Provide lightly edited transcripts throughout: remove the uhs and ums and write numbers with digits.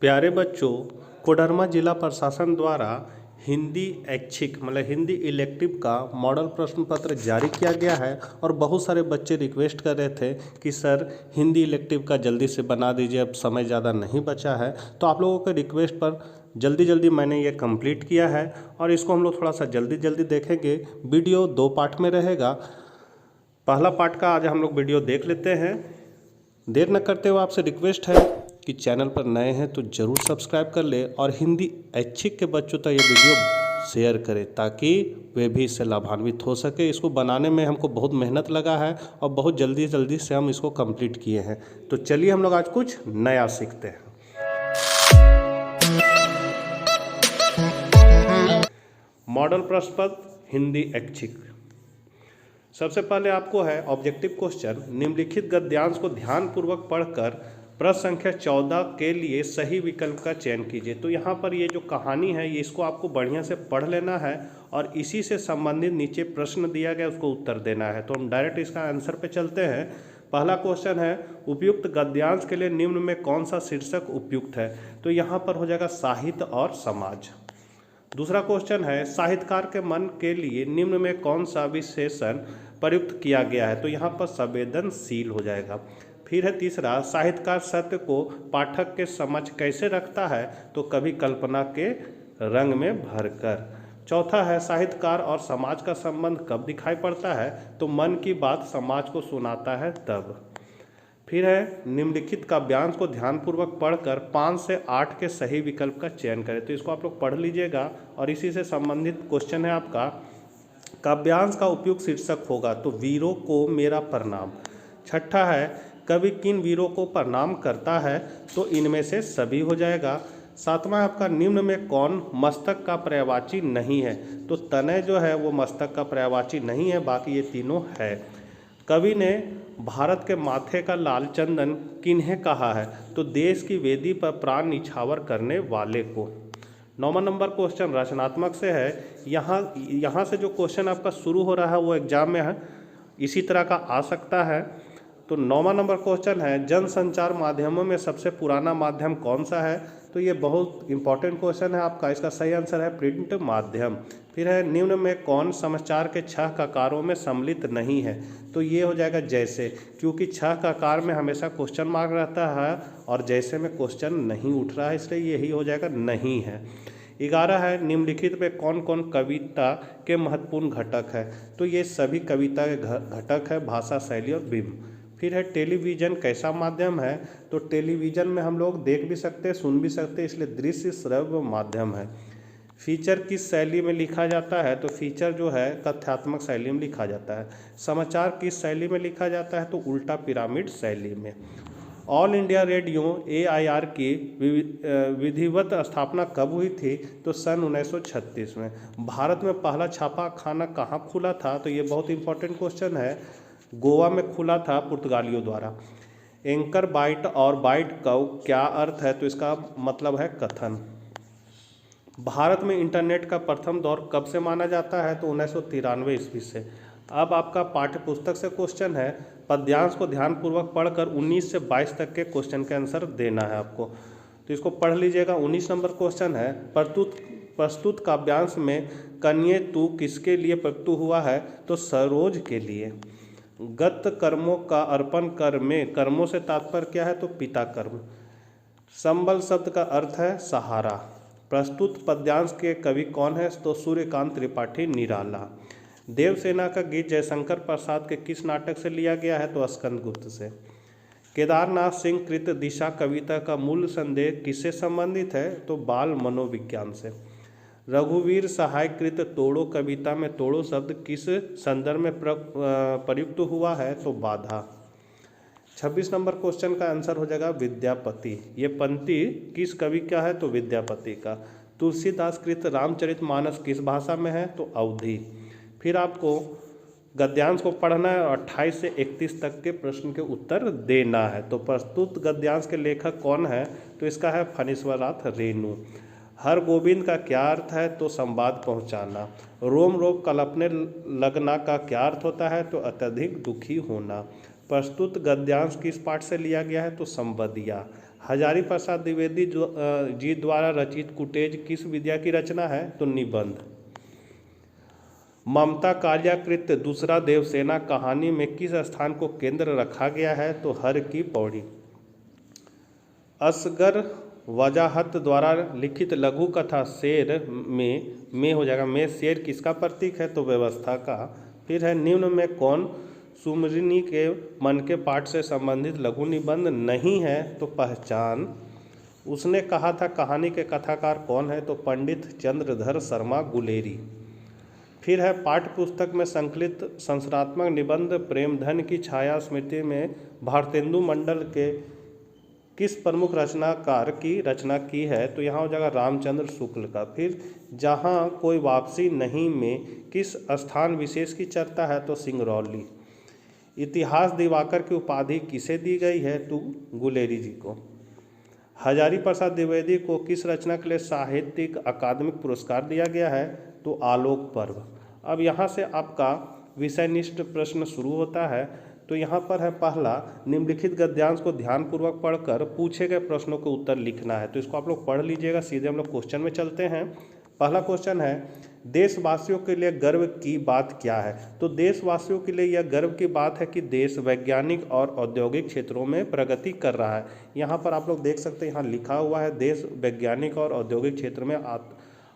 प्यारे बच्चों, कोडरमा जिला प्रशासन द्वारा हिंदी ऐच्छिक मतलब हिंदी इलेक्टिव का मॉडल प्रश्न पत्र जारी किया गया है और बहुत सारे बच्चे रिक्वेस्ट कर रहे थे कि सर हिंदी इलेक्टिव का जल्दी से बना दीजिए, अब समय ज़्यादा नहीं बचा है। तो आप लोगों के रिक्वेस्ट पर जल्दी जल्दी मैंने ये कंप्लीट किया है और इसको हम लोग थोड़ा सा जल्दी जल्दी देखेंगे। वीडियो 2 पार्ट में रहेगा। पहला पार्ट का आज हम लोग वीडियो देख लेते हैं। देर न करते हुए आपसे रिक्वेस्ट है कि चैनल पर नए हैं तो ज़रूर सब्सक्राइब कर ले और हिंदी ऐच्छिक के बच्चों तक ये वीडियो शेयर करें ताकि वे भी इससे लाभान्वित हो सके। इसको बनाने में हमको बहुत मेहनत लगा है और बहुत जल्दी जल्दी से हम इसको कंप्लीट किए हैं। तो चलिए हम लोग आज कुछ नया सीखते हैं। मॉडल प्रश्न पत्र हिंदी ऐच्छिक। सबसे पहले आपको है ऑब्जेक्टिव क्वेश्चन, निम्नलिखित गद्यांश को ध्यानपूर्वक पढ़कर प्रश्न संख्या 14 के लिए सही विकल्प का चयन कीजिए। तो यहाँ पर ये जो कहानी है ये इसको आपको बढ़िया से पढ़ लेना है और इसी से संबंधित नीचे प्रश्न दिया गया उसको उत्तर देना है। तो हम डायरेक्ट इसका आंसर पे चलते हैं। पहला क्वेश्चन है, उपयुक्त गद्यांश के लिए निम्न में कौन सा शीर्षक उपयुक्त है? तो यहाँ पर हो जाएगा साहित्य और समाज। दूसरा क्वेश्चन है, साहित्यकार के मन के लिए निम्न में कौन सा विशेषण प्रयुक्त किया गया है? तो यहाँ पर संवेदनशील हो जाएगा। फिर है तीसरा, साहित्यकार सत्य को पाठक के समक्ष कैसे रखता है? तो कभी कल्पना के रंग में भरकर। चौथा है, साहित्यकार और समाज का संबंध कब दिखाई पड़ता है? तो मन की बात समाज को सुनाता है तब। फिर है, निम्नलिखित काव्यांश को ध्यानपूर्वक पढ़कर 5 से 8 के सही विकल्प का चयन करें। तो इसको आप लोग पढ़ लीजिएगा और इसी से संबंधित क्वेश्चन है आपका, काव्यांश का उपयुक्त शीर्षक होगा तो वीरों को मेरा प्रणाम। छठा है, कवि किन वीरों को प्रणाम करता है? तो इनमें से सभी हो जाएगा। सातवां आपका, निम्न में कौन मस्तक का पर्यायवाची नहीं है? तो तनय जो है वो मस्तक का पर्यायवाची नहीं है, बाकी ये तीनों है। कवि ने भारत के माथे का लाल चंदन किन्हें कहा है? तो देश की वेदी पर प्राण निछावर करने वाले को। 9वां नंबर क्वेश्चन रचनात्मक से है। यहाँ से जो क्वेश्चन आपका शुरू हो रहा है वो एग्जाम में है, इसी तरह का आ सकता है। तो 9वां नंबर क्वेश्चन है, जनसंचार माध्यमों में सबसे पुराना माध्यम कौन सा है? तो ये बहुत इंपॉर्टेंट क्वेश्चन है आपका, इसका सही आंसर है प्रिंट माध्यम। फिर है, निम्न में कौन समाचार के 6 ककारों में सम्मिलित नहीं है? तो ये हो जाएगा जैसे, क्योंकि 6 ककार में हमेशा क्वेश्चन मार्क रहता है और जैसे में क्वेश्चन नहीं उठ रहा है, इसलिए यही हो जाएगा नहीं है। 11 है, निम्नलिखित में कौन कौन कविता के महत्वपूर्ण घटक है? तो ये सभी कविता के घटक है, भाषा, शैली और बिंब। फिर है, टेलीविज़न कैसा माध्यम है? तो टेलीविज़न में हम लोग देख भी सकते हैं, सुन भी सकते हैं, इसलिए दृश्य श्रव्य माध्यम है। फीचर किस शैली में लिखा जाता है? तो फीचर जो है कथ्यात्मक शैली में लिखा जाता है। समाचार किस शैली में लिखा जाता है? तो उल्टा पिरामिड शैली में। ऑल इंडिया रेडियो AIR की विधिवत स्थापना कब हुई थी? तो सन 1936 में। भारत में पहला छापा खाना कहाँ खुला था? तो ये बहुत इंपॉर्टेंट क्वेश्चन है, गोवा में खुला था पुर्तगालियों द्वारा। एंकर बाइट और बाइट का क्या अर्थ है? तो इसका मतलब है कथन। भारत में इंटरनेट का प्रथम दौर कब से माना जाता है? तो 1993 ईस्वी से। अब आपका पाठ्य पुस्तक से क्वेश्चन है, पद्यांश को ध्यानपूर्वक पढ़कर 19 से 22 तक के क्वेश्चन के आंसर देना है आपको, तो इसको पढ़ लीजिएगा। 19 नंबर क्वेश्चन है, प्रस्तुत काव्यांश में कन्ये तू किसके लिए प्रस्तुत हुआ है? तो सरोज के लिए। गत कर्मों का अर्पण कर में कर्मों से तात्पर्य क्या है? तो पिता कर्म। संबल शब्द का अर्थ है सहारा। प्रस्तुत पद्यांश के कवि कौन है? तो सूर्यकांत त्रिपाठी निराला। देवसेना का गीत जयशंकर प्रसाद के किस नाटक से लिया गया है? तो स्कंदगुप्त से। केदारनाथ सिंह कृत दिशा कविता का मूल संदेश किससे संबंधित है? तो बाल मनोविज्ञान से। रघुवीर सहाय कृत तोड़ो कविता में तोड़ो शब्द किस संदर्भ में प्रयुक्त हुआ है? तो बाधा। 26 नंबर क्वेश्चन का आंसर हो जाएगा विद्यापति। ये पंक्ति किस कवि का है? तो विद्यापति का। तुलसीदास कृत रामचरितमानस किस भाषा में है? तो अवधी। फिर आपको गद्यांश को पढ़ना है और 28 से 31 तक के प्रश्न के उत्तर देना है। तो प्रस्तुत गद्यांश के लेखक कौन है? तो इसका है फणीश्वरनाथ रेणु। हर गोविंद का क्या अर्थ है? तो संवाद पहुंचाना। रोम रोम कल्पने लगना का क्या अर्थ होता है? तो अत्यधिक दुखी होना। प्रस्तुत गद्यांश किस पाठ से लिया गया है? तो संवदिया। हजारी प्रसाद द्विवेदी जी द्वारा रचित कुटेज किस विद्या की रचना है? तो निबंध। ममता काल्याकृत दूसरा देवसेना कहानी में किस स्थान को केंद्र रखा गया है? तो हर की पौड़ी। असगर वजाहत द्वारा लिखित लघु कथा शेर में हो जाएगा, में शेर किसका प्रतीक है? तो व्यवस्था का। फिर है निम्न में कौन सुमरिनी के मन के पाठ से संबंधित लघु निबंध नहीं है? तो पहचान। उसने कहा था कहानी के कथाकार कौन है? तो पंडित चंद्रधर शर्मा गुलेरी। फिर है पाठ्य पुस्तक में संकलित संरचनात्मक निबंध प्रेमधन की छाया स्मृति में भारतेंदु मंडल के किस प्रमुख रचनाकार की रचना की है? तो यहाँ हो जाएगा रामचंद्र शुक्ल का। फिर जहाँ कोई वापसी नहीं में किस स्थान विशेष की चर्चा है? तो सिंगरौली। इतिहास दिवाकर की उपाधि किसे दी गई है? तो गुलेरी जी को। हजारी प्रसाद द्विवेदी को किस रचना के लिए साहित्यिक अकादमिक पुरस्कार दिया गया है? तो आलोक पर्व। अब यहाँ से आपका विषयनिष्ठ प्रश्न शुरू होता है। तो यहाँ पर है पहला, निम्नलिखित गद्यांश को ध्यानपूर्वक पढ़कर पूछे गए प्रश्नों के उत्तर लिखना है। तो इसको आप लोग पढ़ लीजिएगा। सीधे हम लोग क्वेश्चन में चलते हैं। पहला क्वेश्चन है, देशवासियों के लिए गर्व की बात क्या है? तो देशवासियों के लिए यह गर्व की बात है कि देश वैज्ञानिक और औद्योगिक क्षेत्रों में प्रगति कर रहा है। यहाँ पर आप लोग देख सकते हैं, यहाँ लिखा हुआ है देश वैज्ञानिक और औद्योगिक क्षेत्र में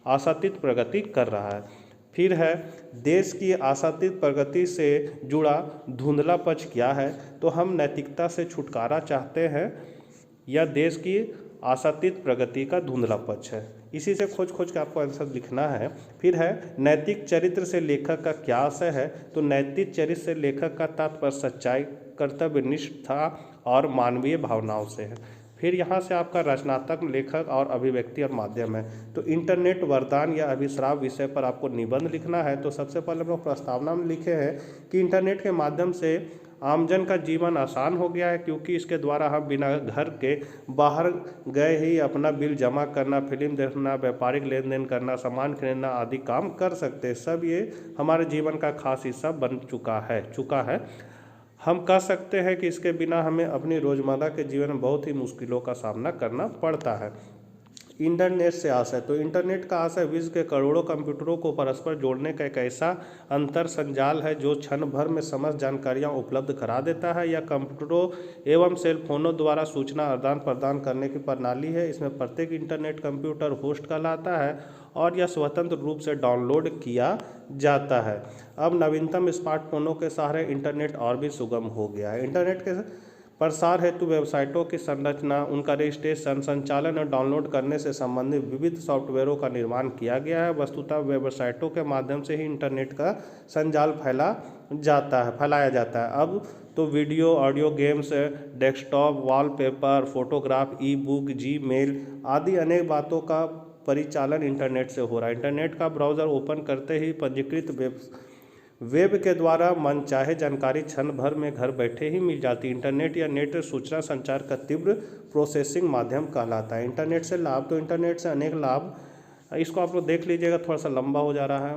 आशातीत प्रगति कर रहा है। फिर है, देश की आशातीत प्रगति से जुड़ा धुंधला पक्ष क्या है? तो हम नैतिकता से छुटकारा चाहते हैं। यह देश की आशातीत प्रगति का धुंधला पक्ष है। इसी से खोज के आपको आंसर लिखना है। फिर है, नैतिक चरित्र से लेखक का क्या आशय है? तो नैतिक चरित्र से लेखक का तात्पर्य सच्चाई, कर्तव्यनिष्ठता और मानवीय भावनाओं से है। फिर यहाँ से आपका रचनात्मक लेखक और अभिव्यक्ति और माध्यम है। तो इंटरनेट वरदान या अभिश्राप विषय पर आपको निबंध लिखना है। तो सबसे पहले हम लोग प्रस्तावना में लिखे हैं कि इंटरनेट के माध्यम से आमजन का जीवन आसान हो गया है, क्योंकि इसके द्वारा हम बिना घर के बाहर गए ही अपना बिल जमा करना, फिल्म देखना, व्यापारिक लेन देन करना, सामान खरीदना आदि काम कर सकते हैं। सब ये हमारे जीवन का खास हिस्सा बन चुका है। हम कह सकते हैं कि इसके बिना हमें अपनी रोज़मर्रा के जीवन में बहुत ही मुश्किलों का सामना करना पड़ता है। इंटरनेट से आशय, तो इंटरनेट का आशय विश्व के करोड़ों कंप्यूटरों को परस्पर जोड़ने का एक ऐसा अंतर संजाल है जो क्षण भर में समस्त जानकारियां उपलब्ध करा देता है। यह कंप्यूटरों एवं सेल फोनों द्वारा सूचना आदान प्रदान करने की प्रणाली है। इसमें प्रत्येक इंटरनेट कंप्यूटर होस्ट कहलाता है और यह स्वतंत्र रूप से डाउनलोड किया जाता है। अब नवीनतम स्मार्टफोनों के सहारे इंटरनेट और भी सुगम हो गया है। इंटरनेट के प्रसार हेतु वेबसाइटों की संरचना, उनका रजिस्ट्रेशन, संचालन और डाउनलोड करने से संबंधित विविध सॉफ्टवेयरों का निर्माण किया गया है। वस्तुतः वेबसाइटों के माध्यम से ही इंटरनेट का संजाल फैलाया जाता है। अब तो video, audio, games, desktop, wallpaper, photograph, ई बुक, जीमेल आदि अनेक बातों का परिचालन इंटरनेट से हो रहा है। इंटरनेट का ब्राउज़र ओपन करते ही पंजीकृत वेब के द्वारा मनचाहे जानकारी क्षण भर में घर बैठे ही मिल जाती है। इंटरनेट या नेट सूचना संचार का तीव्र प्रोसेसिंग माध्यम कहलाता है। इंटरनेट से लाभ, तो इंटरनेट से अनेक लाभ, इसको आप लोग देख लीजिएगा, थोड़ा सा लंबा हो जा रहा है।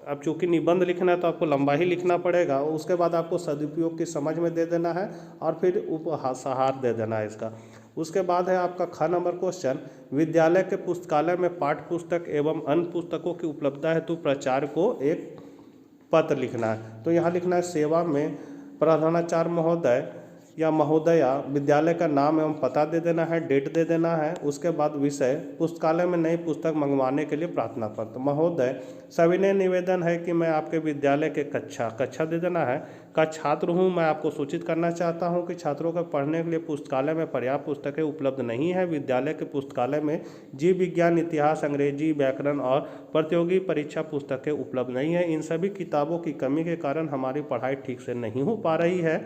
अब चूँकि निबंध लिखना है तो आपको लंबा ही लिखना पड़ेगा। उसके बाद आपको सदुपयोग की समझ में दे देना है और फिर उपहार दे देना है इसका। उसके बाद है आपका ख नंबर क्वेश्चन, विद्यालय के पुस्तकालय में पाठ्य पुस्तक एवं अन्य पुस्तकों की उपलब्धता हेतु प्राचार्य को एक पत्र लिखना है। तो यहाँ लिखना है, सेवा में प्रधानाचार्य महोदय या महोदया, विद्यालय का नाम एवं पता दे देना है, डेट दे देना है। उसके बाद विषय, पुस्तकालय में नई पुस्तक मंगवाने के लिए प्रार्थना पत्र। महोदय, सविनय निवेदन है कि मैं आपके विद्यालय के कक्षा दे देना है का छात्र हूं। मैं आपको सूचित करना चाहता हूं कि छात्रों को पढ़ने के लिए पुस्तकालय में पर्याप्त पुस्तकें उपलब्ध नहीं है। विद्यालय के पुस्तकालय में जीव विज्ञान, इतिहास, अंग्रेजी, व्याकरण और प्रतियोगी परीक्षा पुस्तकें उपलब्ध नहीं है। इन सभी किताबों की कमी के कारण हमारी पढ़ाई ठीक से नहीं हो पा रही है।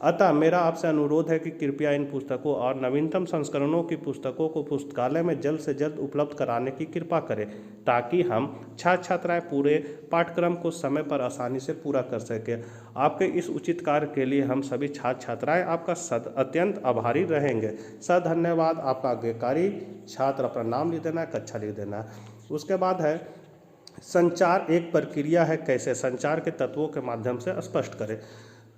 अतः मेरा आपसे अनुरोध है कि कृपया इन पुस्तकों और नवीनतम संस्करणों की पुस्तकों को पुस्तकालय में जल्द से जल्द उपलब्ध कराने की कृपा करें, ताकि हम छात्र छात्राएं पूरे पाठ्यक्रम को समय पर आसानी से पूरा कर सकें। आपके इस उचित कार्य के लिए हम सभी छात्र छात्राएं आपका अत्यंत आभारी रहेंगे। धन्यवाद। आपका आज्ञाकारी। छात्र अपना नाम लिख देना है, कक्षा लिख देना है। उसके बाद है, संचार एक प्रक्रिया है, कैसे? संचार के तत्वों के माध्यम से स्पष्ट करें।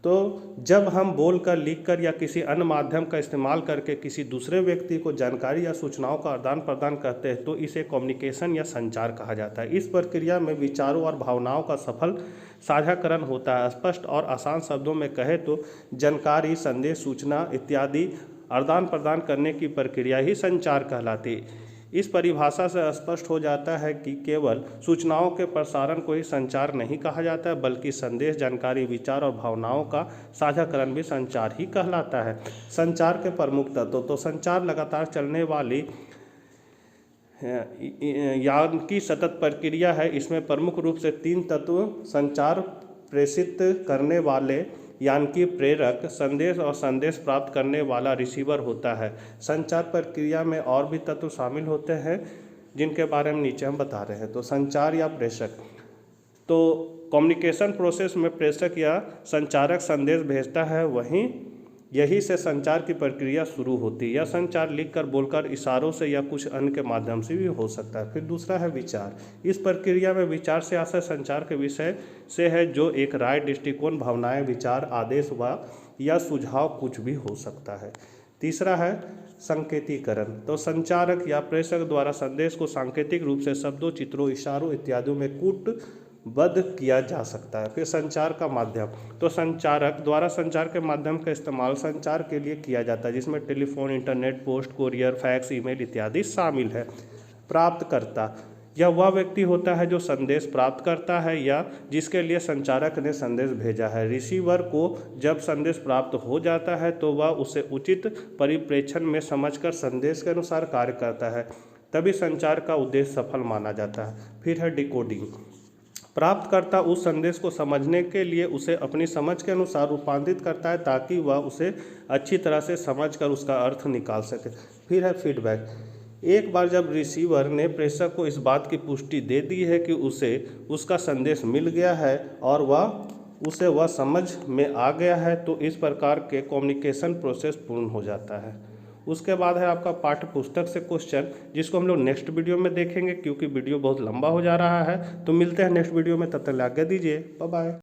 तो जब हम बोलकर, लिखकर या किसी अन्य माध्यम का इस्तेमाल करके किसी दूसरे व्यक्ति को जानकारी या सूचनाओं का आदान प्रदान करते हैं तो इसे कम्युनिकेशन या संचार कहा जाता है। इस प्रक्रिया में विचारों और भावनाओं का सफल साझाकरण होता है। स्पष्ट और आसान शब्दों में कहे तो जानकारी, संदेश, सूचना इत्यादि आदान प्रदान करने की प्रक्रिया ही संचार कहलाती है। इस परिभाषा से स्पष्ट हो जाता है कि केवल सूचनाओं के प्रसारण को ही संचार नहीं कहा जाता है, बल्कि संदेश, जानकारी, विचार और भावनाओं का साझाकरण भी संचार ही कहलाता है। संचार के प्रमुख तत्व, तो संचार लगातार चलने वाली यानी कि सतत प्रक्रिया है। इसमें प्रमुख रूप से 3 तत्व संचार प्रेषित करने वाले यानी कि प्रेरक, संदेश और संदेश प्राप्त करने वाला रिसीवर होता है। संचार प्रक्रिया में और भी तत्व शामिल होते हैं जिनके बारे में नीचे हम बता रहे हैं। तो संचार या प्रेषक, तो कम्युनिकेशन प्रोसेस में प्रेषक या संचारक संदेश भेजता है, वहीं यही से संचार की प्रक्रिया शुरू होती है। यह संचार लिखकर, बोलकर, इशारों से या कुछ अन्य के माध्यम से भी हो सकता है। फिर दूसरा है विचार। इस प्रक्रिया में विचार से आशय संचार के विषय से है, जो एक राय, दृष्टिकोण, भावनाएं, विचार, आदेश व या सुझाव कुछ भी हो सकता है। तीसरा है संकेतीकरण। तो संचारक या प्रेषक द्वारा संदेश को सांकेतिक रूप से शब्दों, चित्रों, इशारों इत्यादि में कूटबद्ध किया जा सकता है। फिर संचार का माध्यम, तो संचारक द्वारा संचार के माध्यम का इस्तेमाल संचार के लिए किया जाता है, जिसमें telephone, internet, post, courier, fax, email इत्यादि शामिल है। प्राप्तकर्ता, यह वह व्यक्ति होता है जो संदेश प्राप्त करता है या जिसके लिए संचारक ने संदेश भेजा है। रिसीवर को जब संदेश प्राप्त हो जाता है तो वह उसे उचित परिप्रेक्षण में समझकर संदेश के अनुसार कार्य करता है, तभी संचार का उद्देश्य सफल माना जाता है। फिर है डिकोडिंग। प्राप्तकर्ता उस संदेश को समझने के लिए उसे अपनी समझ के अनुसार रूपांतरित करता है ताकि वह उसे अच्छी तरह से समझकर उसका अर्थ निकाल सके। फिर है फीडबैक। एक बार जब रिसीवर ने प्रेषक को इस बात की पुष्टि दे दी है कि उसे उसका संदेश मिल गया है और वह समझ में आ गया है, तो इस प्रकार के कम्युनिकेशन प्रोसेस पूर्ण हो जाता है। उसके बाद है आपका पाठ्य पुस्तक से क्वेश्चन, जिसको हम लोग नेक्स्ट वीडियो में देखेंगे क्योंकि वीडियो बहुत लंबा हो जा रहा है। तो मिलते हैं नेक्स्ट वीडियो में, तब तक आज्ञा दीजिए, बाय बाय।